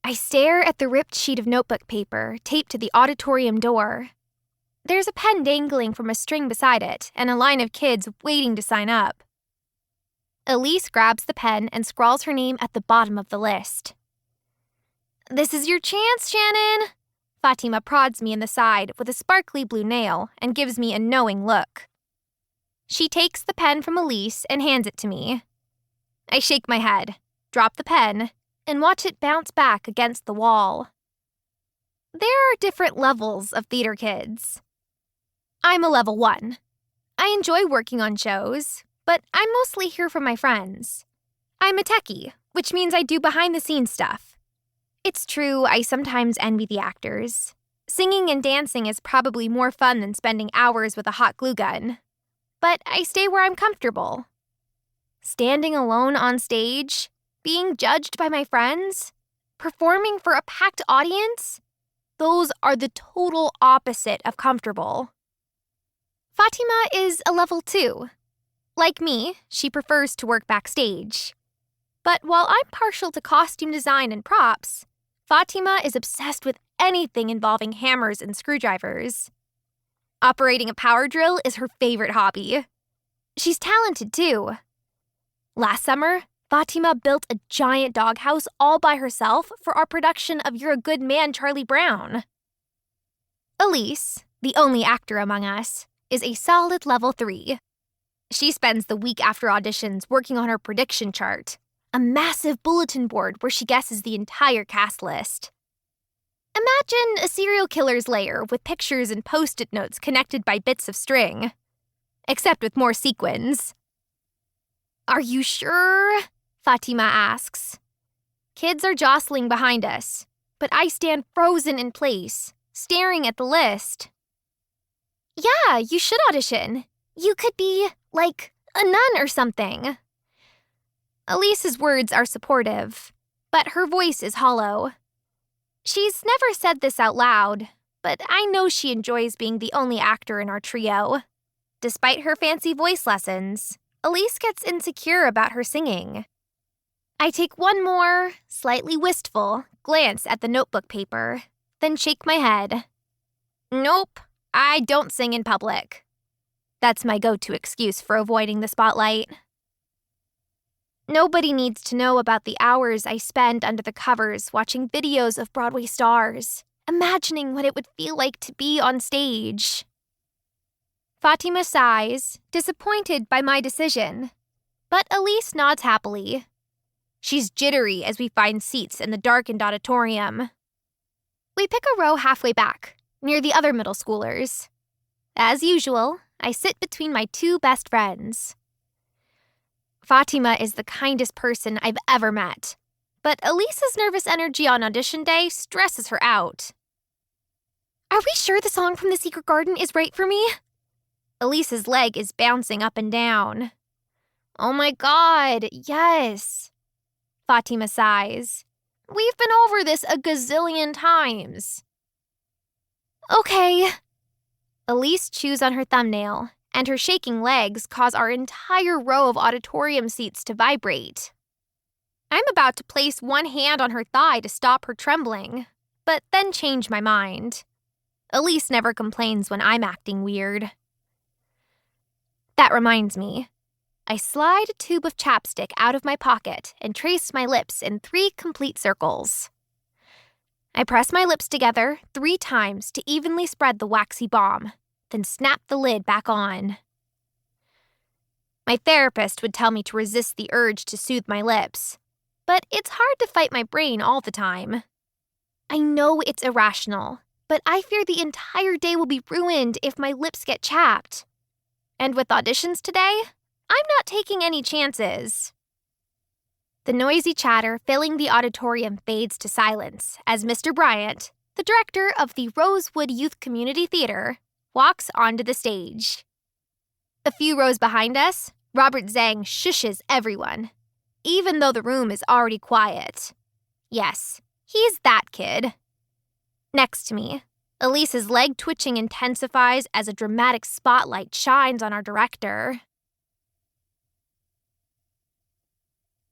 I stare at the ripped sheet of notebook paper taped to the auditorium door. There's a pen dangling from a string beside it and a line of kids waiting to sign up. Elise grabs the pen and scrawls her name at the bottom of the list. "This is your chance, Shannon." Fatima prods me in the side with a sparkly blue nail and gives me a knowing look. She takes the pen from Elise and hands it to me. I shake my head, drop the pen, and watch it bounce back against the wall. There are different levels of theater kids. I'm a level 1. I enjoy working on shows, but I'm mostly here for my friends. I'm a techie, which means I do behind-the-scenes stuff. It's true, I sometimes envy the actors. Singing and dancing is probably more fun than spending hours with a hot glue gun. But I stay where I'm comfortable. Standing alone on stage, being judged by my friends, performing for a packed audience, those are the total opposite of comfortable. Fatima is a level 2. Like me, she prefers to work backstage. But while I'm partial to costume design and props, Fatima is obsessed with anything involving hammers and screwdrivers. Operating a power drill is her favorite hobby. She's talented, too. Last summer, Fatima built a giant doghouse all by herself for our production of You're a Good Man, Charlie Brown. Elise, the only actor among us, is a solid level 3. She spends the week after auditions working on her prediction chart, a massive bulletin board where she guesses the entire cast list. Imagine a serial killer's lair with pictures and post-it notes connected by bits of string. Except with more sequins. "Are you sure?" Fatima asks. Kids are jostling behind us, but I stand frozen in place, staring at the list. "Yeah, you should audition. You could be, like, a nun or something." Elise's words are supportive, but her voice is hollow. She's never said this out loud, but I know she enjoys being the only actor in our trio. Despite her fancy voice lessons, Elise gets insecure about her singing. I take one more, slightly wistful, glance at the notebook paper, then shake my head. Nope, I don't sing in public. That's my go-to excuse for avoiding the spotlight. Nobody needs to know about the hours I spend under the covers watching videos of Broadway stars, imagining what it would feel like to be on stage. Fatima sighs, disappointed by my decision, but Elise nods happily. She's jittery as we find seats in the darkened auditorium. We pick a row halfway back, near the other middle schoolers. As usual, I sit between my two best friends. Fatima is the kindest person I've ever met, but Elise's nervous energy on audition day stresses her out. "Are we sure the song from The Secret Garden is right for me?" Elise's leg is bouncing up and down. "Oh my God, yes." Fatima sighs. "We've been over this a gazillion times." "Okay." Elise chews on her thumbnail, and her shaking legs cause our entire row of auditorium seats to vibrate. I'm about to place one hand on her thigh to stop her trembling, but then change my mind. Elise never complains when I'm acting weird. That reminds me. I slide a tube of chapstick out of my pocket and trace my lips in 3 complete circles. I press my lips together 3 times to evenly spread the waxy balm, then snap the lid back on. My therapist would tell me to resist the urge to soothe my lips, but it's hard to fight my brain all the time. I know it's irrational, but I fear the entire day will be ruined if my lips get chapped. And with auditions today, I'm not taking any chances. The noisy chatter filling the auditorium fades to silence as Mr. Bryant, the director of the Rosewood Youth Community Theater, walks onto the stage. A few rows behind us, Robert Zhang shushes everyone, even though the room is already quiet. Yes, he's that kid. Next to me, Elise's leg twitching intensifies as a dramatic spotlight shines on our director.